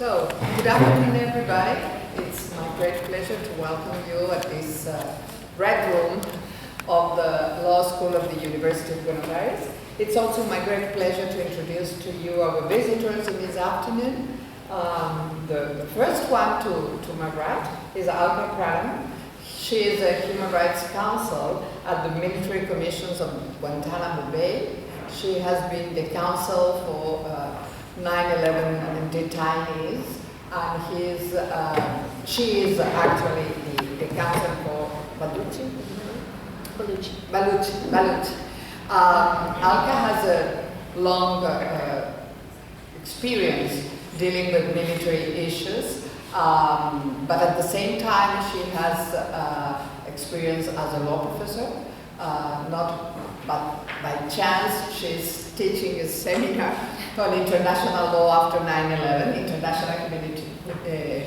So, good afternoon, everybody. It's my great pleasure to welcome you at this red room of the Law School of the University of Buenos Aires. It's also my great pleasure to introduce to you our visitors in this afternoon. The first one to my right is Alka Pradhan. She is a human rights counsel at the military commissions of Guantanamo Bay. She has been the counsel for 9/11 detainees, and she is actually the counsel for Baluchi. Alka has a long experience dealing with military issues, but at the same time she has experience as a law professor. But by chance she's teaching a seminar on international law after 9/11,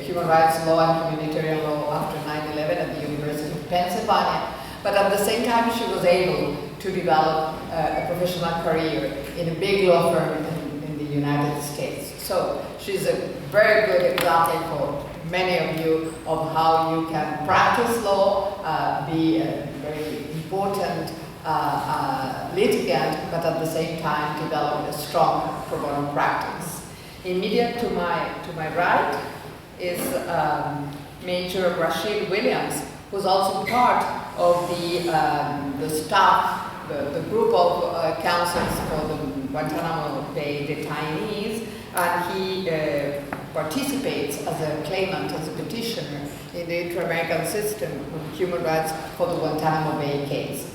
human rights law and humanitarian law after 9/11 at the University of Pennsylvania. But at the same time, she was able to develop a professional career in a big law firm in the United States. So she's a very good example for many of you of how you can practice law, be a very important litigant, but at the same time develop a strong pro bono practice. Immediate to my right is Major Raashid Williams, who's also part of the staff, the group of counsels for the Guantanamo Bay detainees, and he participates as a claimant, as a petitioner in the inter-American system of human rights for the Guantanamo Bay cases.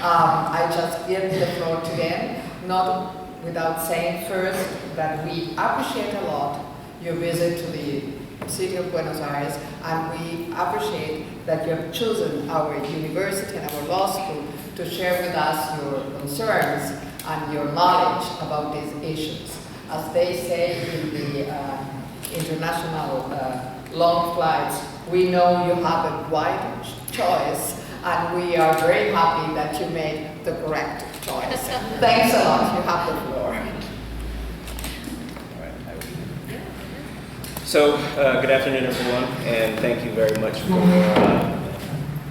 I just give the floor to them, not without saying first that we appreciate a lot your visit to the city of Buenos Aires, and we appreciate that you have chosen our university and our law school to share with us your concerns and your knowledge about these issues. As they say in the international long flights, we know you have a wide choice, and we are very happy that you made the correct choice. Thanks a lot. You have the floor. So, good afternoon, everyone, and thank you very much for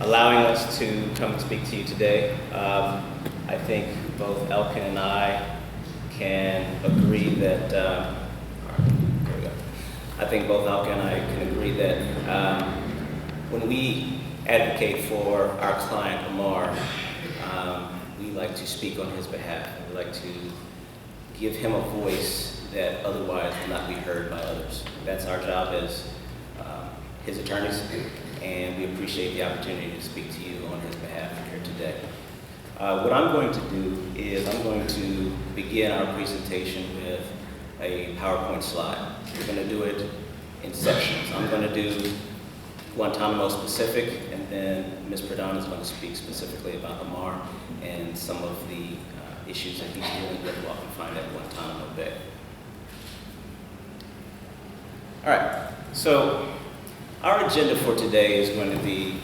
allowing us to come and speak to you today. I think both Alka and I can agree that, when we advocate for our client, Amar, we like to speak on his behalf. We like to give him a voice that otherwise will not be heard by others. That's our job as his attorneys, and we appreciate the opportunity to speak to you on his behalf here today. What I'm going to do is I'm going to begin our presentation with a PowerPoint slide. We're going to do it in sections. I'm going to do Guantanamo specific, and then Ms. Pradhan is going to speak specifically about Amar and some of the issues that he's dealing with while confined at Guantanamo Bay. All right, so our agenda for today is going to be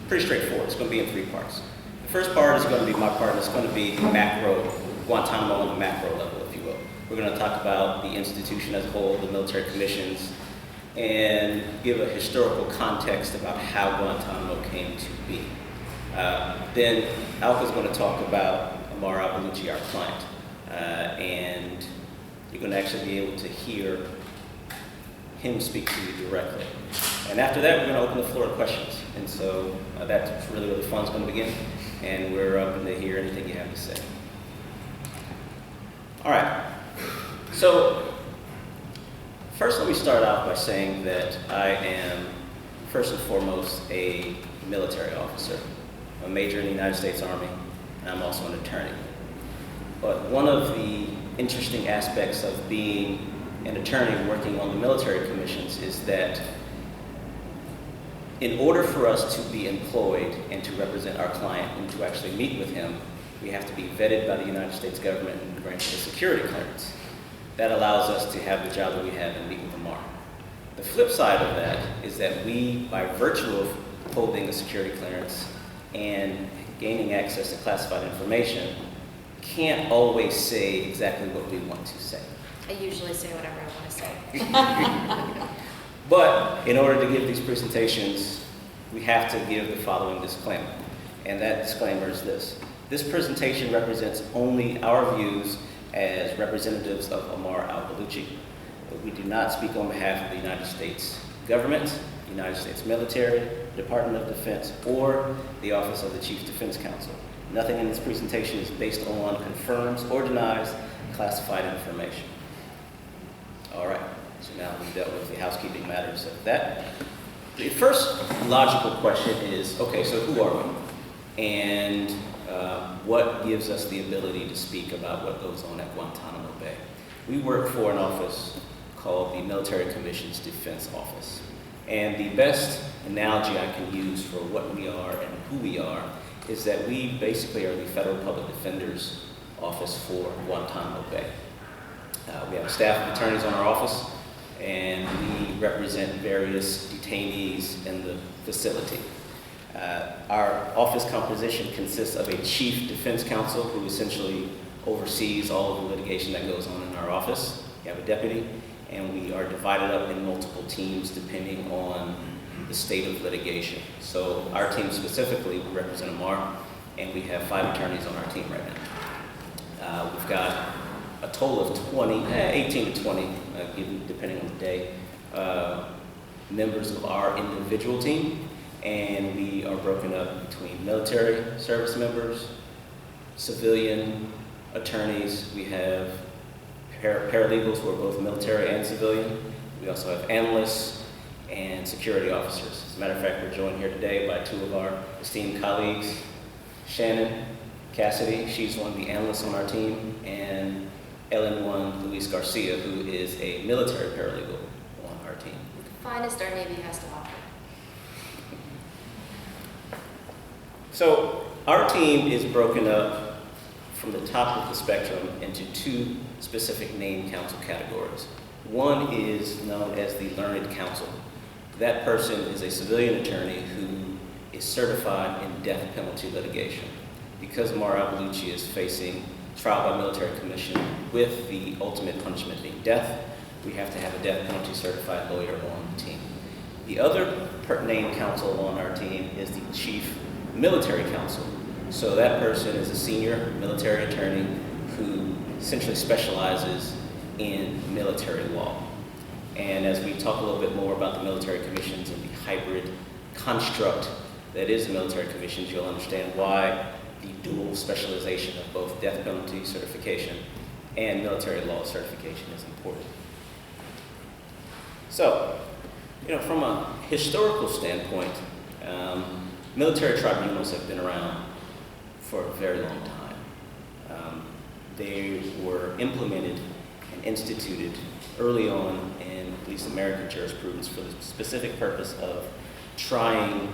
pretty straightforward. It's going to be in three parts. The first part is going to be my part, and it's going to be the macro, Guantanamo on the macro level, if you will. We're going to talk about the institution as a whole, the military commissions, and give a historical context about how Guantanamo came to be. Then Alka's going to talk about Amar al-Baluchi, our client, and you're going to actually be able to hear him speak to you directly. And after that, we're going to open the floor to questions. And so that's really where the fun's going to begin, and we're open to hear anything you have to say. All right, so first, let me start out by saying that I am, first and foremost, a military officer. I'm a major in the United States Army, and I'm also an attorney. But one of the interesting aspects of being an attorney working on the military commissions is that in order for us to be employed and to represent our client and to actually meet with him, we have to be vetted by the United States government and granted a security clearance. That allows us to have the job that we have and meet with Amar. The flip side of that is that we, by virtue of holding a security clearance and gaining access to classified information, can't always say exactly what we want to say. I usually say whatever I want to say. But in order to give these presentations, we have to give the following disclaimer. And that disclaimer is this. This presentation represents only our views as representatives of Ammar al-Baluchi. We do not speak on behalf of the United States government, the United States military, Department of Defense, or the Office of the Chief Defense Counsel. Nothing in this presentation is based on, confirms, or denies classified information. All right, so now we've dealt with the housekeeping matters of that. The first logical question is, okay, so who are we? And what gives us the ability to speak about what goes on at Guantanamo Bay? We work for an office called the Military Commission's Defense Office. And the best analogy I can use for what we are and who we are is that we basically are the Federal Public Defender's Office for Guantanamo Bay. We have a staff of attorneys on our office, and we represent various detainees in the facility. Our office composition consists of a chief defense counsel who essentially oversees all of the litigation that goes on in our office. We have a deputy, and we are divided up in multiple teams depending on the state of litigation. So our team specifically, we represent Ammar, and we have 5 attorneys on our team right now. We've got a total of 18 to 20, depending on the day, members of our individual team, and we are broken up between military service members, civilian attorneys. We have paralegals who are both military and civilian. We also have analysts and security officers. As a matter of fact, we're joined here today by 2 of our esteemed colleagues, Shannon Cassidy, she's one of the analysts on our team, and LN1 Luis Garcia, who is a military paralegal on our team. The finest our Navy has to offer. So our team is broken up from the top of the spectrum into 2 specific named counsel categories. One is known as the learned counsel. That person is a civilian attorney who is certified in death penalty litigation. Because Ammar al-Baluchi is facing trial by military commission with the ultimate punishment being death, we have to have a death penalty certified lawyer on the team. The other named counsel on our team is the chief military counsel. So that person is a senior military attorney who essentially specializes in military law. And as we talk a little bit more about the military commissions and the hybrid construct that is the military commissions, you'll understand why the dual specialization of both death penalty certification and military law certification is important. So, from a historical standpoint, military tribunals have been around for a very long time. They were implemented and instituted early on in at least American jurisprudence for the specific purpose of trying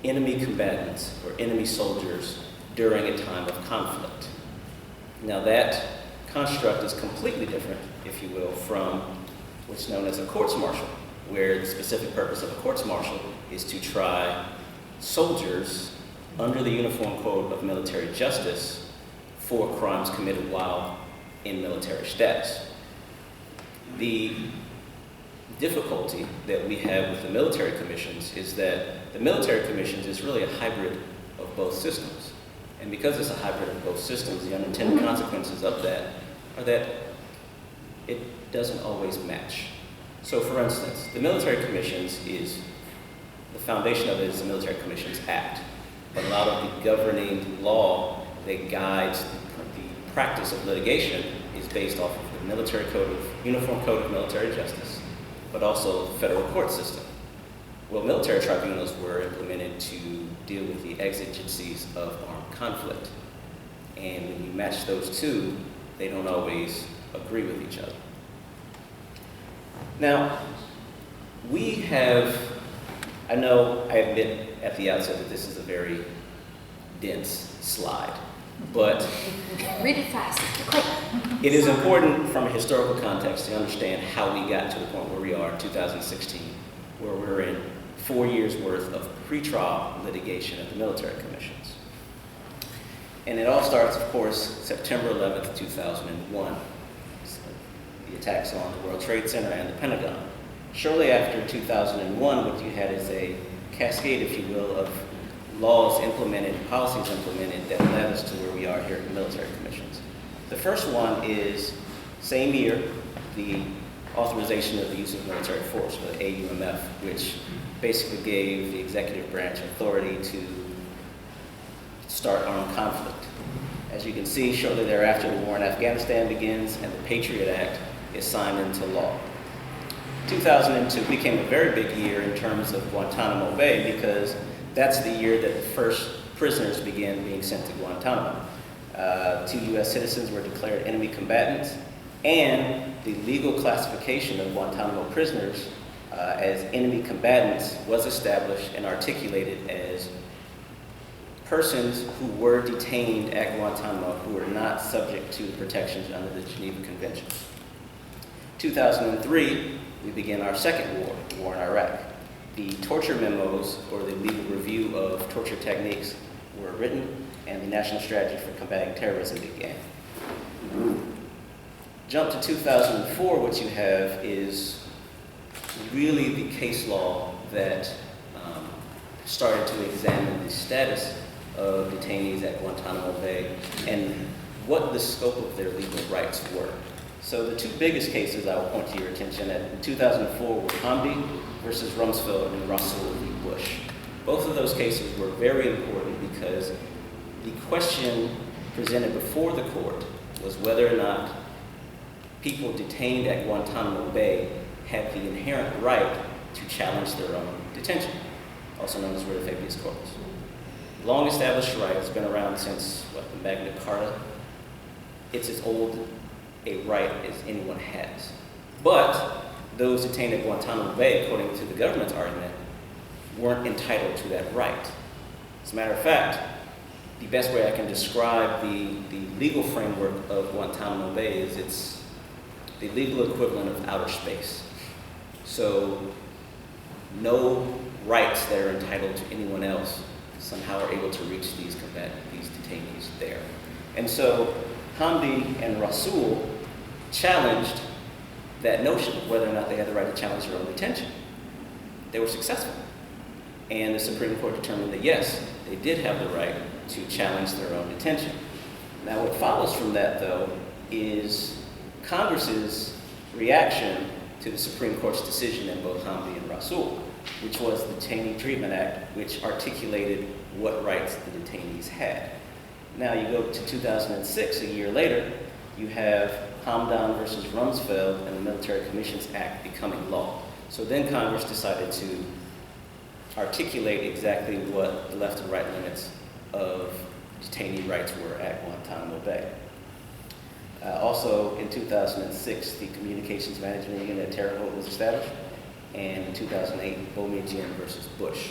enemy combatants or enemy soldiers during a time of conflict. Now that construct is completely different, if you will, from what's known as a courts-martial, where the specific purpose of a courts-martial is to try soldiers under the Uniform Code of Military Justice for crimes committed while in military status. The difficulty that we have with the military commissions is that the military commissions is really a hybrid of both systems. And because it's a hybrid of both systems, the unintended consequences of that are that it doesn't always match. So for instance, the military commissions the foundation of it is the Military Commissions Act. But a lot of the governing law that guides the practice of litigation is based off of the Uniform Code of Military Justice, but also the federal court system. Well, military tribunals were implemented to deal with the exigencies of armed conflict. And when you match those two, they don't always agree with each other. Now, I know I admit at the outset that this is a very dense slide, but read it fast, quick. It is important from a historical context to understand how we got to the point where we are in 2016, where we're in 4 years worth of pretrial litigation at the military commissions. And it all starts, of course, September 11th, 2001, the attacks on the World Trade Center and the Pentagon. Shortly after 2001, what you had is a cascade, if you will, of laws implemented, policies implemented that led us to where we are here at the military commissions. The first one is, same year, the authorization of the use of military force, the AUMF, which basically gave the executive branch authority to start armed conflict. As you can see, shortly thereafter, the war in Afghanistan begins and the Patriot Act is signed into law. 2002 became a very big year in terms of Guantanamo Bay because that's the year that the first prisoners began being sent to Guantanamo. 2 U.S. citizens were declared enemy combatants, and the legal classification of Guantanamo prisoners as enemy combatants was established and articulated as persons who were detained at Guantanamo who were not subject to protections under the Geneva Convention. 2003, we began our second war, the war in Iraq. The torture memos, or the legal review of torture techniques, were written, and the National Strategy for Combating Terrorism began. Jump to 2004, what you have is really the case law that started to examine the status of detainees at Guantanamo Bay and what the scope of their legal rights were. So the two biggest cases I will point to your attention at in 2004 were Hamdi versus Rumsfeld and Raashid v. Bush. Both of those cases were very important because the question presented before the court was whether or not people detained at Guantanamo Bay had the inherent right to challenge their own detention, also known as writ of habeas corpus. Long established right, it's been around since, the Magna Carta. It's as old a right as anyone has. But those detained at Guantanamo Bay, according to the government's argument, weren't entitled to that right. As a matter of fact, the best way I can describe the legal framework of Guantanamo Bay is it's the legal equivalent of outer space. So no rights that are entitled to anyone else somehow are able to reach these detainees there. And so Hamdi and Rasul challenged that notion of whether or not they had the right to challenge their own detention. They were successful. And the Supreme Court determined that yes, they did have the right to challenge their own detention. Now what follows from that, though, is Congress's reaction to the Supreme Court's decision in both Hamdi and Rasul, which was the Detainee Treatment Act, which articulated what rights the detainees had. Now you go to 2006, a year later, you have Hamdan versus Rumsfeld and the Military Commissions Act becoming law. So then Congress decided to articulate exactly what the left and right limits of detainee rights were at Guantanamo Bay. Also in 2006, the Communications Management Unit at Terre Haute was established, and in 2008, Boumediene versus Bush.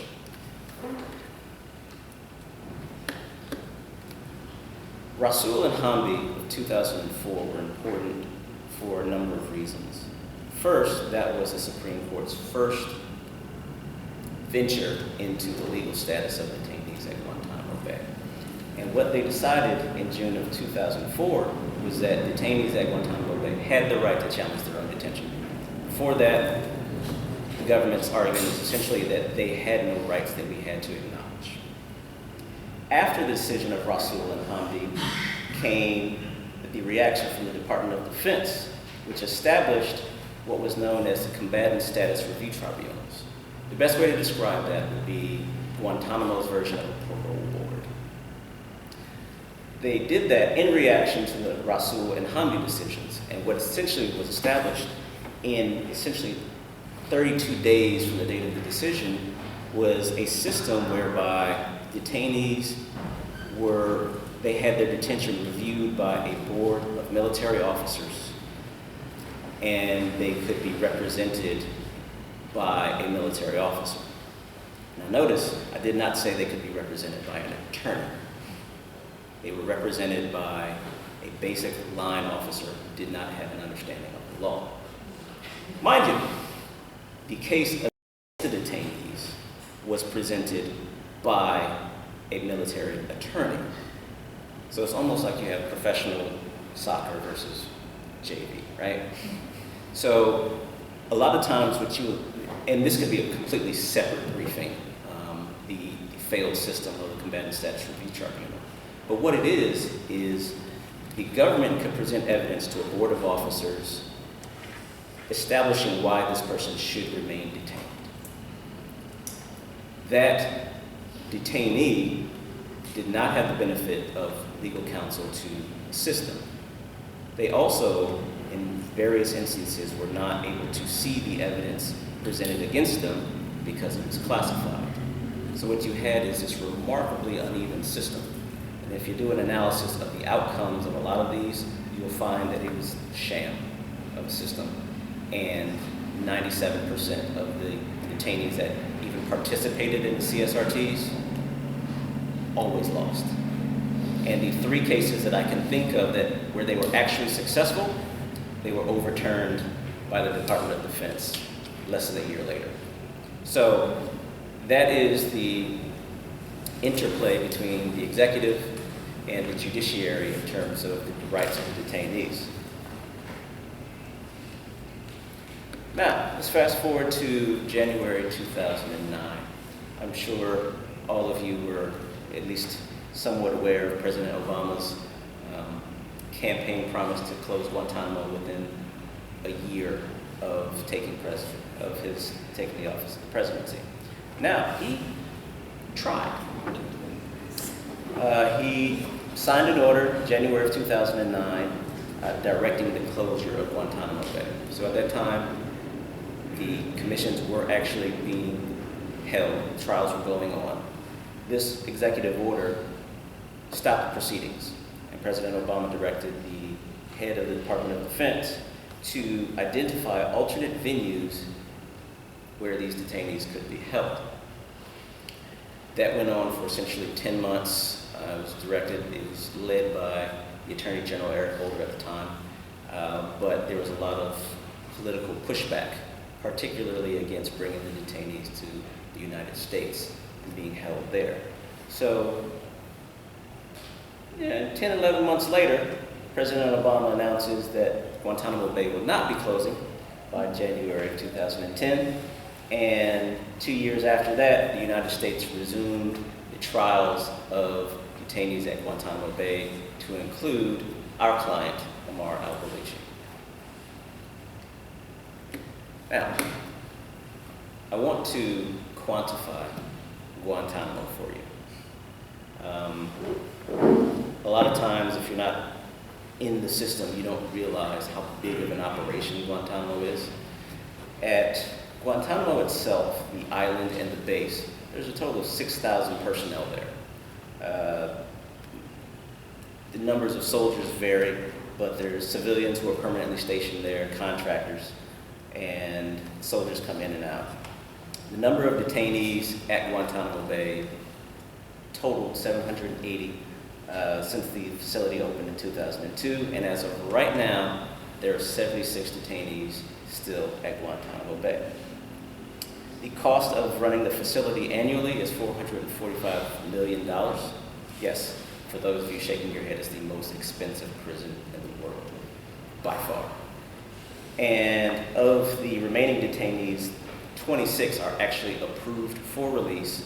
Rasul and Hamdi of 2004 were important for a number of reasons. First, that was the Supreme Court's first venture into the legal status of detainees at Guantanamo Bay. And what they decided in June of 2004 was that detainees at Guantanamo Bay had the right to challenge their own detention. Before that, the government's argument was essentially that they had no rights that we had to acknowledge. After the decision of Rasul and Hamdi came the reaction from the Department of Defense, which established what was known as the Combatant Status Review Tribunals. The best way to describe that would be Guantanamo's version of a parole board. They did that in reaction to the Rasul and Hamdi decisions, and what essentially was established in essentially 32 days from the date of the decision was a system whereby detainees they had their detention reviewed by a board of military officers, and they could be represented by a military officer. Now notice, I did not say they could be represented by an attorney. They were represented by a basic line officer who did not have an understanding of the law. Mind you, the case of the detainees was presented by a military attorney. So it's almost like you have professional soccer versus JV, right? So a lot of times and this could be a completely separate briefing, the failed system of the Combatant Status Review Tribunal. But what it is the government could present evidence to a board of officers establishing why this person should remain detained. That detainee did not have the benefit of legal counsel to assist them. They also, in various instances, were not able to see the evidence presented against them because it was classified. So what you had is this remarkably uneven system. And if you do an analysis of the outcomes of a lot of these, you'll find that it was a sham of a system. And 97% of the detainees that even participated in the CSRTs always lost. And the 3 cases that I can think of where they were actually successful, they were overturned by the Department of Defense less than a year later. So that is the interplay between the executive and the judiciary in terms of the rights of the detainees. Now, let's fast forward to January 2009. I'm sure all of you were at least somewhat aware of President Obama's campaign promise to close Guantanamo within a year of taking the office of the presidency. Now, he tried. He signed an order January of 2009 directing the closure of Guantanamo Bay. So at that time, the commissions were actually being held, trials were going on. This executive order stopped the proceedings, and President Obama directed the head of the Department of Defense to identify alternate venues where these detainees could be held. That went on for essentially 10 months. It was led by the Attorney General Eric Holder at the time, but there was a lot of political pushback, particularly against bringing the detainees to the United States and being held there. So, 10, 11 months later, President Obama announces that Guantanamo Bay will not be closing by January of 2010. And 2 years after that, the United States resumed the trials of detainees at Guantanamo Bay to include our client, Amar al-Balichi. Now, I want to quantify Guantanamo for you. A lot of times, if you're not in the system, you don't realize how big of an operation Guantanamo is. At Guantanamo itself, the island and the base, there's a total of 6,000 personnel there. The numbers of soldiers vary, but there's civilians who are permanently stationed there, contractors, and soldiers come in and out. The number of detainees at Guantanamo Bay totaled 780 since the facility opened in 2002, and as of right now, there are 76 detainees still at Guantanamo Bay. The cost of running the facility annually is $445 million. Yes, for those of you shaking your head, it's the most expensive prison in the world, by far. And of the remaining detainees, 26 are actually approved for release,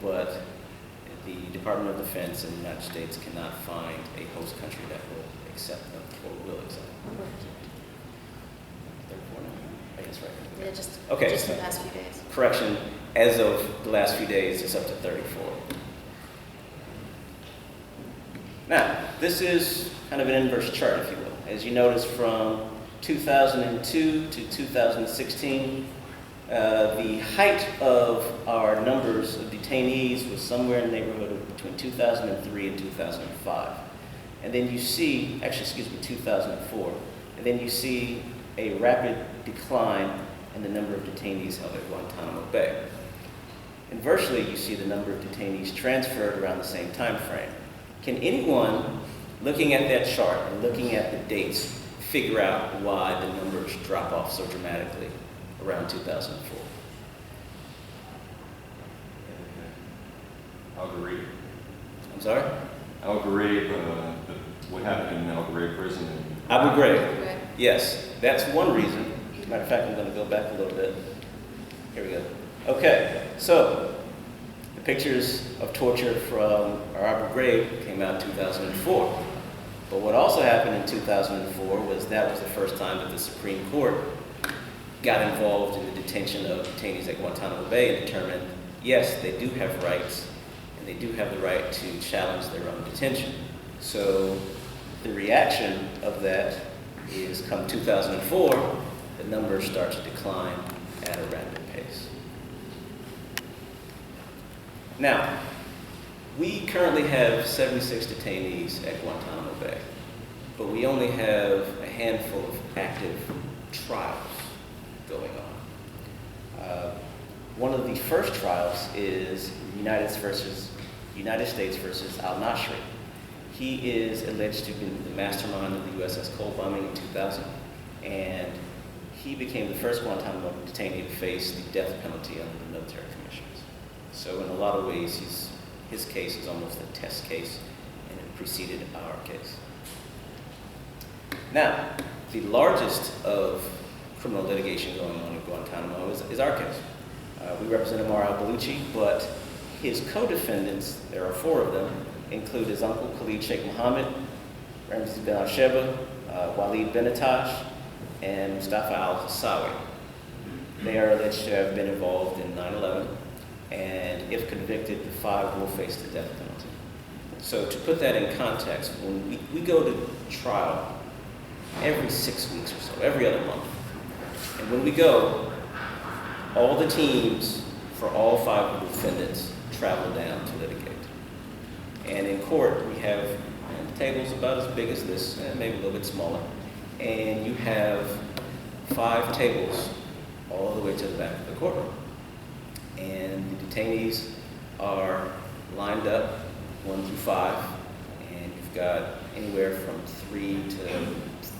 but the Department of Defense in the United States cannot find a host country that will accept them or will accept them. 34 now? I guess right. Yeah, just Okay. just the past few days. Correction, as of the last few days, it's up to 34. Now, this is kind of an inverse chart, if you will. As you notice, from 2002 to 2016, the height of our numbers of detainees was somewhere in the neighborhood of between 2003 and 2005. And then you see, 2004. And then you see a rapid decline in the number of detainees held at Guantanamo Bay. Inversely, you see the number of detainees transferred around the same time frame. Can anyone, looking at that chart and looking at the dates, figure out why the numbers drop off so dramatically around 2004? Al Ghraib. I'm sorry? Al Ghraib, what happened in Al Ghraib prison? Abu Ghraib. Yes, that's one reason. As a matter of fact, I'm going to go back a little bit. Here we go. Okay, so the pictures of torture from Abu Ghraib came out in 2004. But what also happened in 2004 was that was the first time that the Supreme Court got involved in the detention of detainees at Guantanamo Bay and determined, yes, they do have rights, and they do have the right to challenge their own detention. So the reaction of that is come 2004, the numbers start to decline at a rapid pace. Now, we currently have 76 detainees at Guantanamo Bay, but we only have a handful of active trials going on. One of the first trials is United States versus al-Nashri. He is alleged to have been the mastermind of the USS Cole bombing in 2000, and he became the first Guantanamo detainee to face the death penalty under the military commissions. So in a lot of ways, his case is almost a test case, and it preceded our case. Now, the largest of criminal litigation going on in Guantanamo is our case. We represent Ammar al-Baluchi, but his co-defendants, there are 4 of them, include his uncle Khalid Sheikh Mohammed, Ramzi bin al-Sheba, Walid bin Attash, and Mustafa al-Hassawi. They are alleged to have been involved in 9/11, and if convicted, the 5 will face the death penalty. So to put that in context, when we go to trial every 6 weeks or so, every other month, and when we go, all the teams for all 5 of the defendants travel down to litigate. And in court, we have tables about as big as this, and maybe a little bit smaller, and you have 5 tables all the way to the back of the courtroom. And the detainees are lined up 1 through 5, and you've got anywhere from 3 to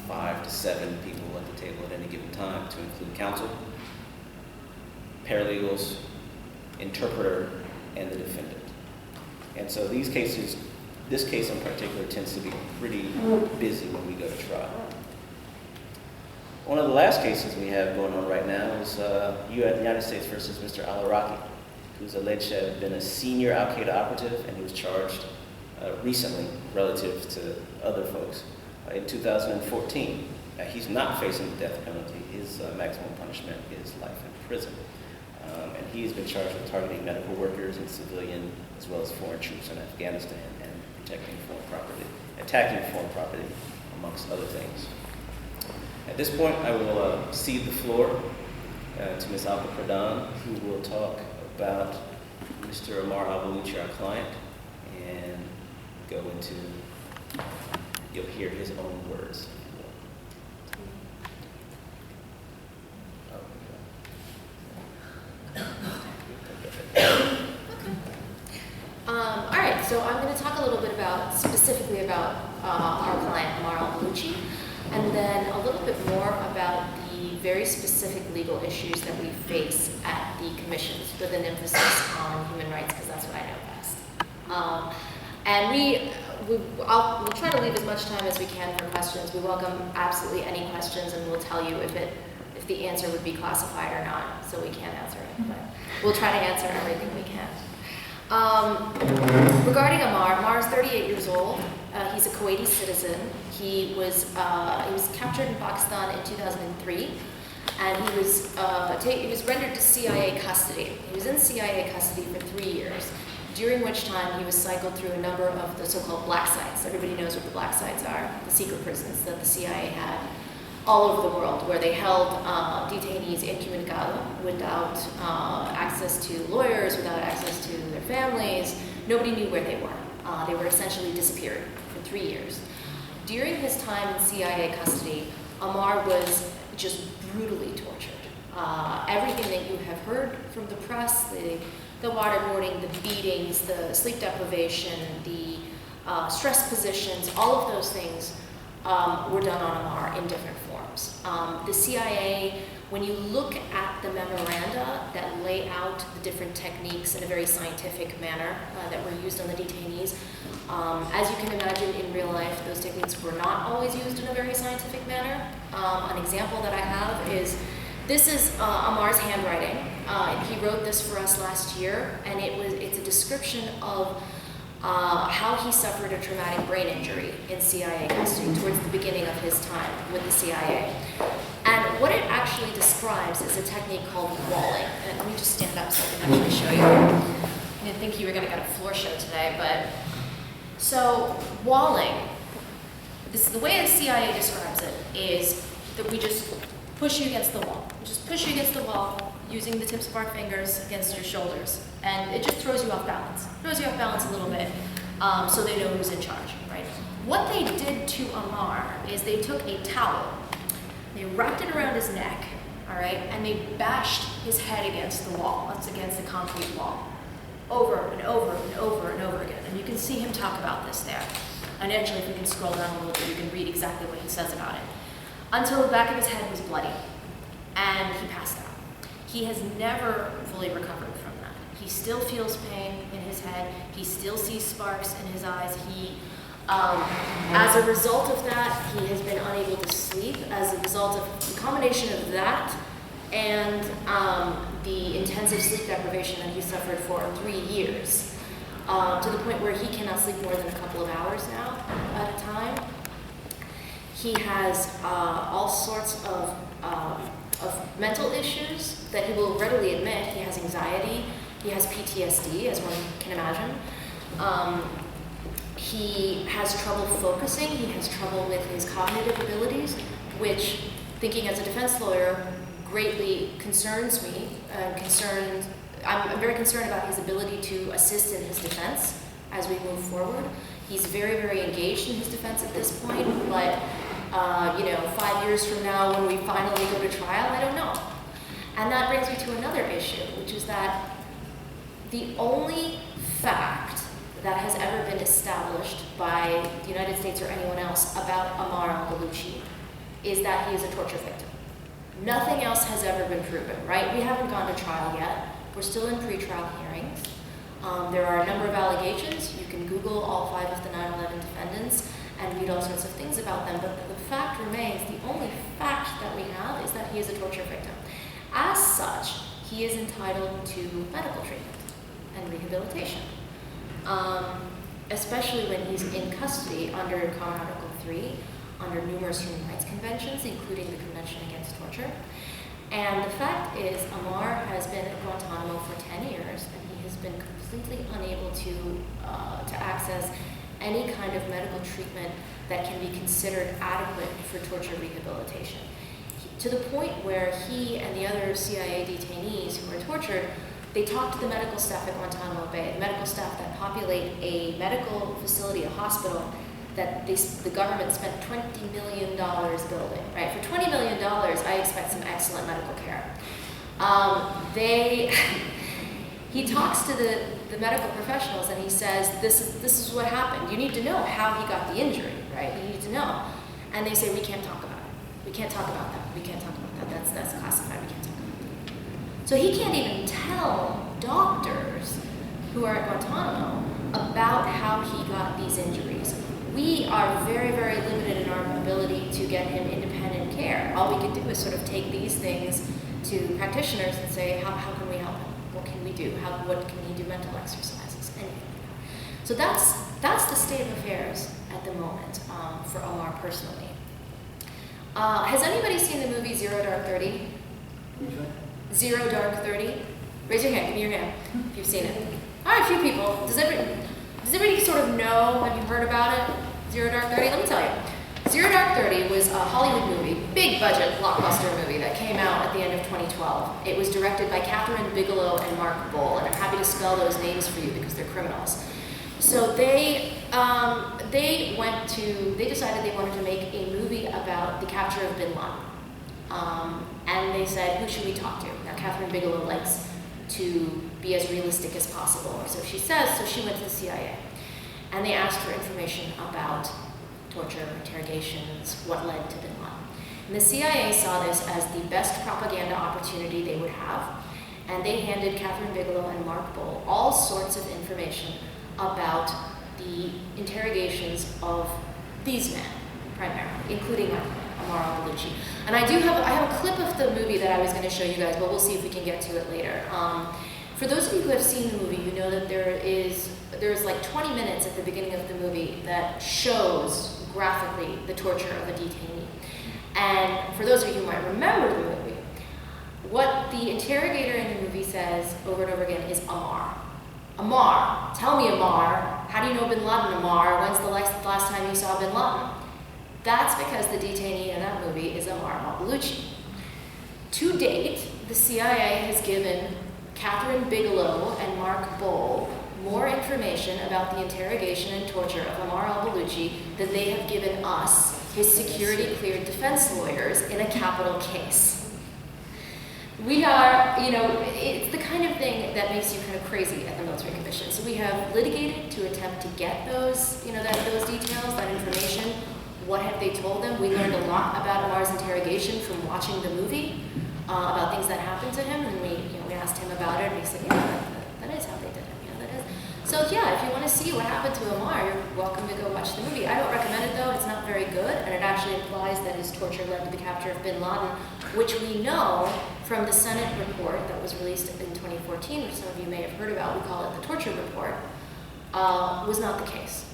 5 to 7 people at the table at any given time, to include counsel, paralegals, interpreter, and the defendant. And so this case in particular tends to be pretty busy when we go to trial. One of the last cases we have going on right now is United States versus Mr. al-Iraqi, who's alleged to have been a senior al-Qaeda operative, and he was charged recently relative to other folks in 2014. He's not facing the death penalty. His maximum punishment is life in prison. And he has been charged with targeting medical workers and civilian, as well as foreign troops in Afghanistan, and attacking foreign property, amongst other things. At this point, I will cede the floor to Ms. Alka Pradhan, who will talk about Mr. Ammar al-Baluchi, our client, and go into, you'll hear his own words. All right, so I'm going to talk a little bit specifically about our client, Ammar al-Baluchi, and then a little bit more about the very specific legal issues that we face at the commissions, with an emphasis on human rights, because that's what I know best. And we'll try to leave as much time as we can for questions. We welcome absolutely any questions, and we'll tell you if the answer would be classified or not, so we can't answer it, but we'll try to answer everything we can. Regarding Ammar is 38 years old. He's a Kuwaiti citizen. He was captured in Pakistan in 2003, and he was rendered to CIA custody. He was in CIA custody for 3 years, during which time he was cycled through a number of the so-called black sites. Everybody knows what the black sites are, the secret prisons that the CIA had all over the world, where they held detainees incommunicado, without access to lawyers, without access to their families. Nobody knew where they were. They were essentially disappeared for 3 years. During his time in CIA custody, Ammar was just brutally tortured. Everything that you have heard from the press, the waterboarding, the beatings, the sleep deprivation, the stress positions, all of those things were done on Ammar in different forms. The CIA, when you look at the memoranda that lay out the different techniques in a very scientific manner that were used on the detainees, as you can imagine in real life, those techniques were not always used in a very scientific manner. An example that I have is, this is Ammar's handwriting. He wrote this for us last year, and it's a description of how he suffered a traumatic brain injury in CIA custody towards the beginning of his time with the CIA. And what it actually describes is a technique called walling. And let me just stand up so I can actually show you. I didn't think you were going to get a floor show today, but so walling, the way the CIA describes it is that we just push you against the wall. We just push you against the wall using the tips of our fingers against your shoulders. And it just throws you off balance. Throws you off balance a little bit so they know who's in charge, right? What they did to Ammar is they took a towel, they wrapped it around his neck, all right, and they bashed his head against the wall. That's against the concrete wall. Over and over and over and over again. And you can see him talk about this there. And actually, if we can scroll down a little bit, you can read exactly what he says about it. Until the back of his head was bloody, and he passed out. He has never fully recovered from that. He still feels pain in his head. He still sees sparks in his eyes. As a result of that, he has been unable to sleep. As a result of the combination of that and the intensive sleep deprivation that he suffered for 3 years, to the point where he cannot sleep more than a couple of hours now at a time. He has all sorts of mental issues that he will readily admit. He has anxiety, he has PTSD, as one can imagine. He has trouble focusing, he has trouble with his cognitive abilities, which, thinking as a defense lawyer, greatly concerns me. I'm very concerned about his ability to assist in his defense as we move forward. He's very, very engaged in his defense at this point, but 5 years from now when we finally go to trial, I don't know. And that brings me to another issue, which is that the only fact that has ever been established by the United States or anyone else about Ammar al-Baluchi is that he is a torture victim. Nothing else has ever been proven, right? We haven't gone to trial yet. We're still in pretrial hearings. There are a number of allegations. You can Google all 5 of the 9/11 defendants and read all sorts of things about them, but the fact remains, the only fact that we have is that he is a torture victim. As such, he is entitled to medical treatment and rehabilitation, especially when he's in custody under Common Article 3, under numerous human rights conventions, including the Convention Against Torture. And the fact is, Ammar has been at Guantanamo for 10 years, and he has been completely unable to access any kind of medical treatment that can be considered adequate for torture rehabilitation. To the point where he and the other CIA detainees who were tortured, they talked to the medical staff at Guantanamo Bay, the medical staff that populate a medical facility, a hospital, that the government spent $20 million building, right? For $20 million, I expect some excellent medical care. He talks to the medical professionals and he says, this is what happened. You need to know how he got the injury, right? You need to know. And they say, we can't talk about it. We can't talk about that. We can't talk about that. That's classified. We can't talk about that. So he can't even tell doctors who are at Guantanamo about how he got these injuries. We are very, very limited in our ability to get him independent care. All we can do is sort of take these things to practitioners and say, how can we help him? What can we do? What can he do? Mental exercises, anything like that. So that's the state of affairs at the moment for Ammar personally. Has anybody seen the movie Zero Dark 30? Zero Dark 30? Raise your hand. Give me your hand if you've seen it. All right, a few people. Does everybody sort of know? Have you heard about it? Zero Dark 30? Let me tell you. Zero Dark 30 was a Hollywood movie, big budget blockbuster movie that came out at the end of 2012. It was directed by Catherine Bigelow and Mark Bowl, and I'm happy to spell those names for you because they're criminals. So they decided they wanted to make a movie about the capture of Bin Laden. And they said, who should we talk to? Now, Catherine Bigelow likes to be as realistic as possible, or so she says, so she went to the CIA. And they asked for information about torture, interrogations, what led to bin Laden. And the CIA saw this as the best propaganda opportunity they would have, and they handed Catherine Bigelow and Mark Bowl all sorts of information about the interrogations of these men, primarily, including Amar al-Baluchi. And I have a clip of the movie that I was going to show you guys, but we'll see if we can get to it later. For those of you who have seen the movie, you know that there's like 20 minutes at the beginning of the movie that shows graphically the torture of a detainee. And for those of you who might remember the movie, what the interrogator in the movie says over and over again is Amar. Amar, tell me Amar, how do you know bin Laden, Amar? When's the last time you saw bin Laden? That's because the detainee in that movie is Amar al-Baluchi. To date, the CIA has given Catherine Bigelow and Mark Bowl more information about the interrogation and torture of Amar al-Baluchi than they have given us, his security-cleared defense lawyers, in a capital case. We are, it's the kind of thing that makes you kind of crazy at the military commission. So we have litigated to attempt to get those, those details, that information. What have they told them? We learned a lot about Amar's interrogation from watching the movie, about things that happened to him, and we asked him about it, and he said, yeah, that is how they did it. That is. So yeah, if you want to see what happened to Amar, you're welcome to go watch the movie. I don't recommend it though; it's not very good, and it actually implies that his torture led to the capture of bin Laden, which we know from the Senate report that was released in 2014, which some of you may have heard about. We call it the torture report. Was not the case.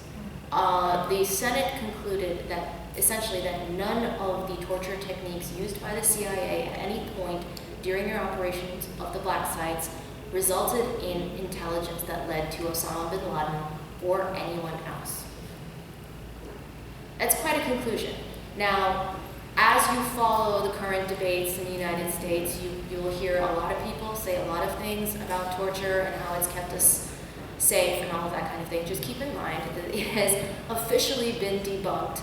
The Senate concluded that essentially that none of the torture techniques used by the CIA at any point during their operations of the black sites resulted in intelligence that led to Osama bin Laden or anyone else. That's quite a conclusion. Now, as you follow the current debates in the United States, you will hear a lot of people say a lot of things about torture and how it's kept us safe and all of that kind of thing. Just keep in mind that it has officially been debunked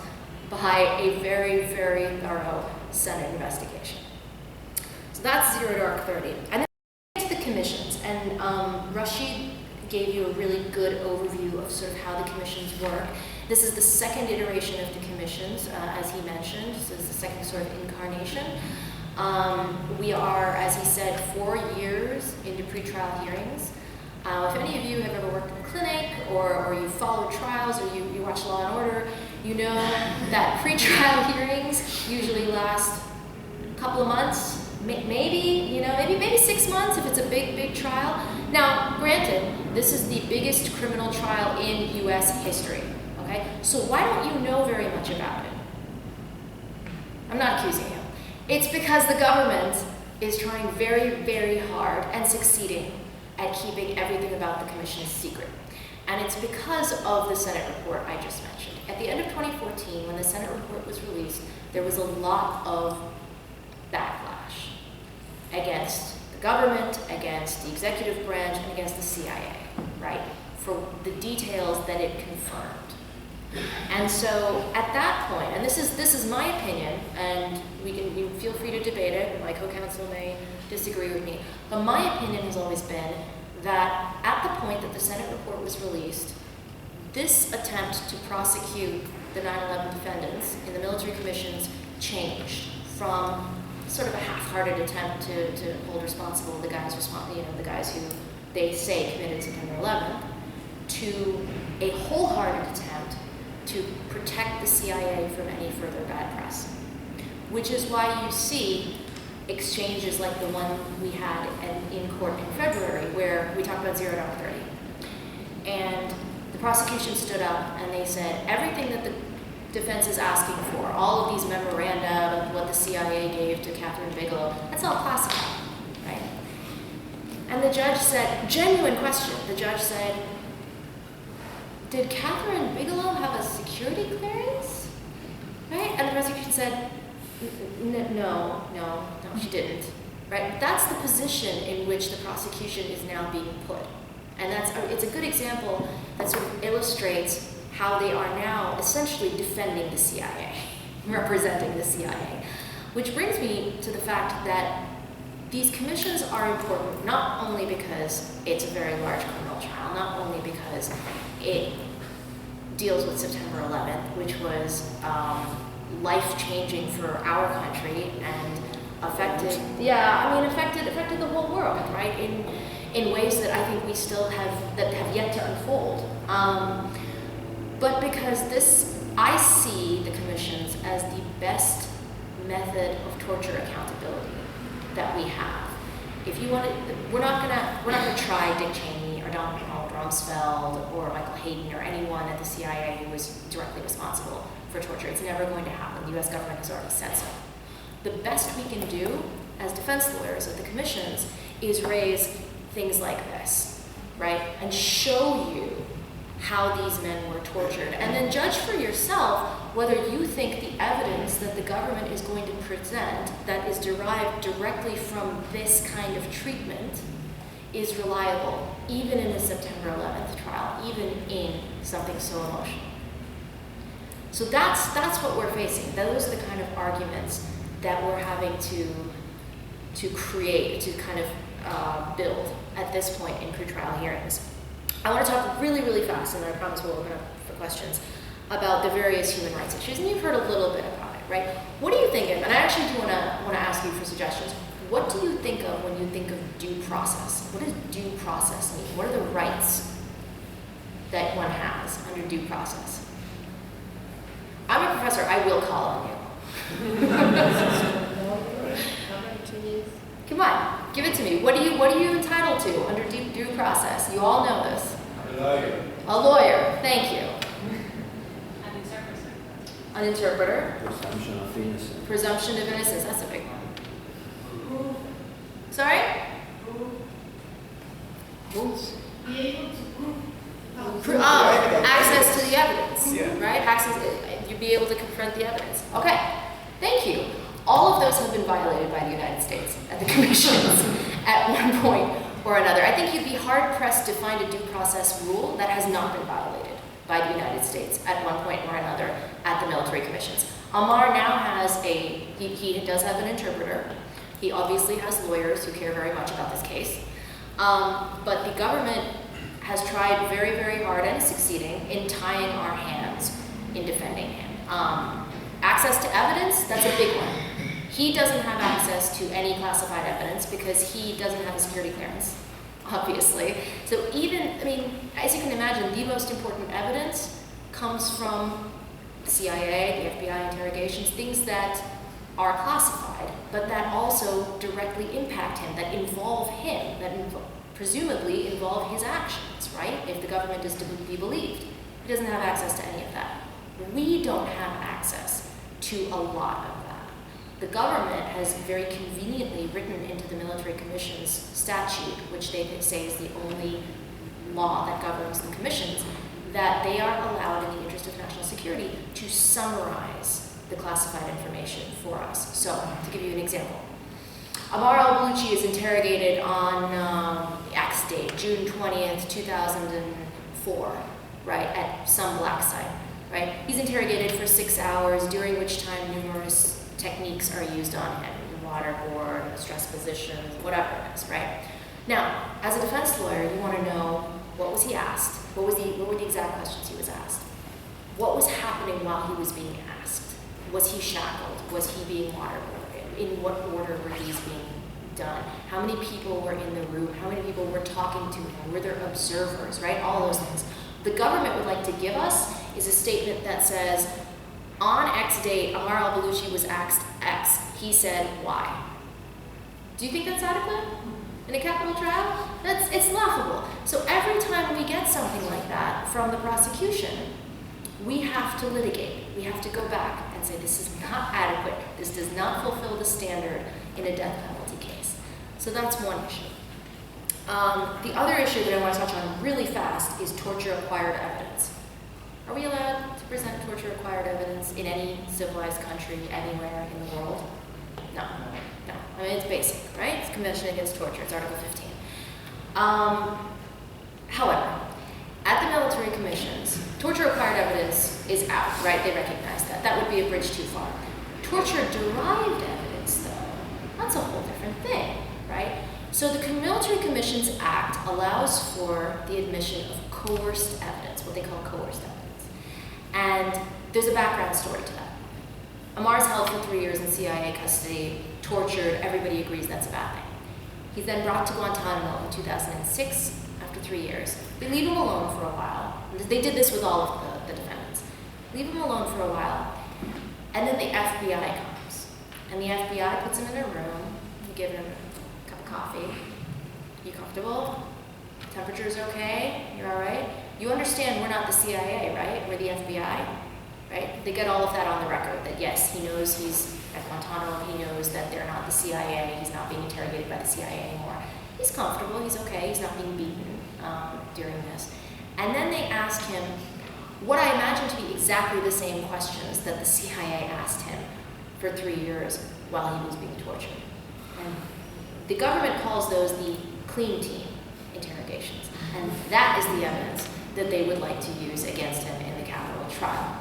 by a very, very thorough Senate investigation. So that's 0 to Arc 30. And then to the commissions, and Raashid gave you a really good overview of sort of how the commissions work. This is the second iteration of the commissions, as he mentioned. This is the second sort of incarnation. We are, as he said, 4 years into pretrial hearings. If any of you have ever worked in a clinic or you follow trials or you watch Law and Order, you know that pretrial hearings usually last a couple of months, maybe 6 months if it's a big trial. Now, granted, this is the biggest criminal trial in U.S. history, okay? So why don't you know very much about it? I'm not accusing you. It's because the government is trying very, very hard and succeeding at keeping everything about the commission secret. And it's because of the Senate report I just mentioned. At the end of 2014, when the Senate report was released, there was a lot of backlash against the government, against the executive branch, and against the CIA, right? For the details that it confirmed. And so at that point, and this is my opinion, and you feel free to debate it, my co-counsel may disagree with me, but my opinion has always been that at the point that the Senate report was released, this attempt to prosecute the 9/11 defendants in the military commissions changed from sort of a half-hearted attempt to hold responsible the guys who they say committed September 11th, to a wholehearted attempt to protect the CIA from any further bad press. Which is why you see exchanges like the one we had in court in February, where we talked about 0 to 30. And the prosecution stood up and they said, everything that the defense is asking for, all of these memoranda of what the CIA gave to Catherine Bigelow, that's all classified, right? And the judge said, genuine question, the judge said, did Catherine Bigelow have a security clearance? Right? And the prosecution said, no, she didn't. Right? That's the position in which the prosecution is now being put. And it's a good example that sort of illustrates how they are now essentially defending the CIA, representing the CIA. Which brings me to the fact that these commissions are important not only because it's a very large criminal trial, not only because it deals with September 11th, which was life-changing for our country and affected the whole world, right? In ways that I think we still have yet to unfold. But because I see the commissions as the best method of torture accountability that we have. If you want to, we're not gonna try Dick Cheney or Donald Rumsfeld or Michael Hayden or anyone at the CIA who was directly responsible for torture. It's never going to happen. The U.S. government has already said so. The best we can do as defense lawyers at the commissions is raise things like this, right? And show you how these men were tortured. And then judge for yourself whether you think the evidence that the government is going to present that is derived directly from this kind of treatment is reliable, even in a September 11th trial, even in something so emotional. So that's what we're facing. Those are the kind of arguments that we're having to create, to kind of build at this point in pretrial hearings. I want to talk really, really fast, and then I promise we'll open up for questions, about the various human rights issues. And you've heard a little bit about it, right? What do you think of, and I actually do want to ask you for suggestions, what do you think of when you think of due process? What does due process mean? What are the rights that one has under due process? I'm a professor, I will call on you. Come on, give it to me. What are you entitled to under due process? You all know this. A lawyer. A lawyer, thank you. An interpreter. An interpreter. Presumption of innocence. Presumption of innocence, that's a big one. Sorry? Be able to prove. Access to the evidence, Yeah. right? You'd be able to confront the evidence. Okay, thank you. All of those have been violated by the United States at the commissions at one point or another. I think you'd be hard-pressed to find a due process rule that has not been violated by the United States at one point or another at the military commissions. Amar now has he does have an interpreter. He obviously has lawyers who care very much about this case. But the government has tried very, very hard and is succeeding in tying our hands in defending him. Access to evidence, that's a big one. He doesn't have access to any classified evidence because he doesn't have a security clearance, obviously. So as you can imagine, the most important evidence comes from the CIA, the FBI interrogations, things that are classified, but that also directly impact him, that involve him, that presumably involve his actions, right? If the government is to be believed. He doesn't have access to any of that. We don't have access to a lot of that. The government has very conveniently written into the military commissions statute, which they say is the only law that governs the commissions, that they are allowed in the interest of national security to summarize the classified information for us. So, to give you an example, Amar al-Baluchi is interrogated on X date, June 20th, 2004, right, at some black site, right? He's interrogated for 6 hours, during which time numerous techniques are used on him, waterboard, stress positions, whatever it is, right? Now, as a defense lawyer, you want to know, what was he asked? What were the exact questions he was asked? What was happening while he was being asked? Was he shackled? Was he being waterboarded? In what order were these being done? How many people were in the room? How many people were talking to him? Were there observers, right? All those things. The government would like to give us is a statement that says, on X date, Amar al-Baluchi was asked X. He said Y. Do you think that's adequate in a capital trial? It's laughable. So every time we get something like that from the prosecution, we have to litigate. We have to go back and say, this is not adequate. This does not fulfill the standard in a death penalty case. So that's one issue. The other issue that I want to touch on really fast is torture-acquired evidence. Are we allowed to present torture-acquired evidence in any civilized country anywhere in the world? No. I mean, it's basic, right? It's Convention Against Torture. It's Article 15. However, at the military commissions, torture-acquired evidence is out, right? They recognize that. That would be a bridge too far. Torture-derived evidence, though, that's a whole different thing, right? So the Military Commissions Act allows for the admission of coerced evidence, what they call coerced evidence. And there's a background story to that. Ammar's held for 3 years in CIA custody, tortured, everybody agrees that's a bad thing. He's then brought to Guantanamo in 2006 after 3 years. They leave him alone for a while. They did this with all of the defendants. Leave him alone for a while, and then the FBI comes. And the FBI puts him in a room, you give him a cup of coffee. You comfortable? Temperature's okay? You're all right? You understand we're not the CIA, right? We're the FBI, right? They get all of that on the record, that yes, he knows he's at Guantanamo, he knows that they're not the CIA, he's not being interrogated by the CIA anymore. He's comfortable, he's okay, he's not being beaten during this. And then they ask him what I imagine to be exactly the same questions that the CIA asked him for 3 years while he was being tortured. And the government calls those the clean team interrogations. And that is the evidence that they would like to use against him in the capital trial.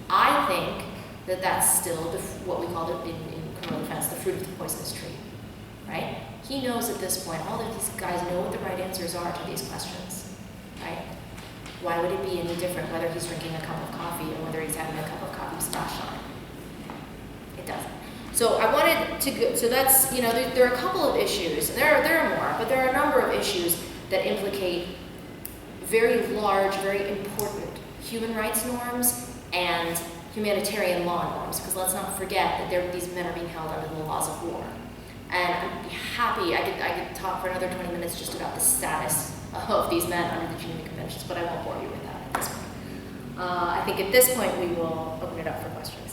I think that that's still what we call it in criminal defense, the fruit of the poisonous tree, right? He knows at this point, all of these guys know what the right answers are to these questions, right? Why would it be any different whether he's drinking a cup of coffee or whether he's having a cup of coffee splashed on it? It doesn't. So I wanted to go, so that's, you know, there are a couple of issues, and there are more, but there are a number of issues that implicate very large, very important human rights norms and humanitarian law norms, because let's not forget that these men are being held under the laws of war. And I'd be happy, I could talk for another 20 minutes just about the status of these men under the Geneva Conventions, but I won't bore you with that at this point. I think at this point we will open it up for questions.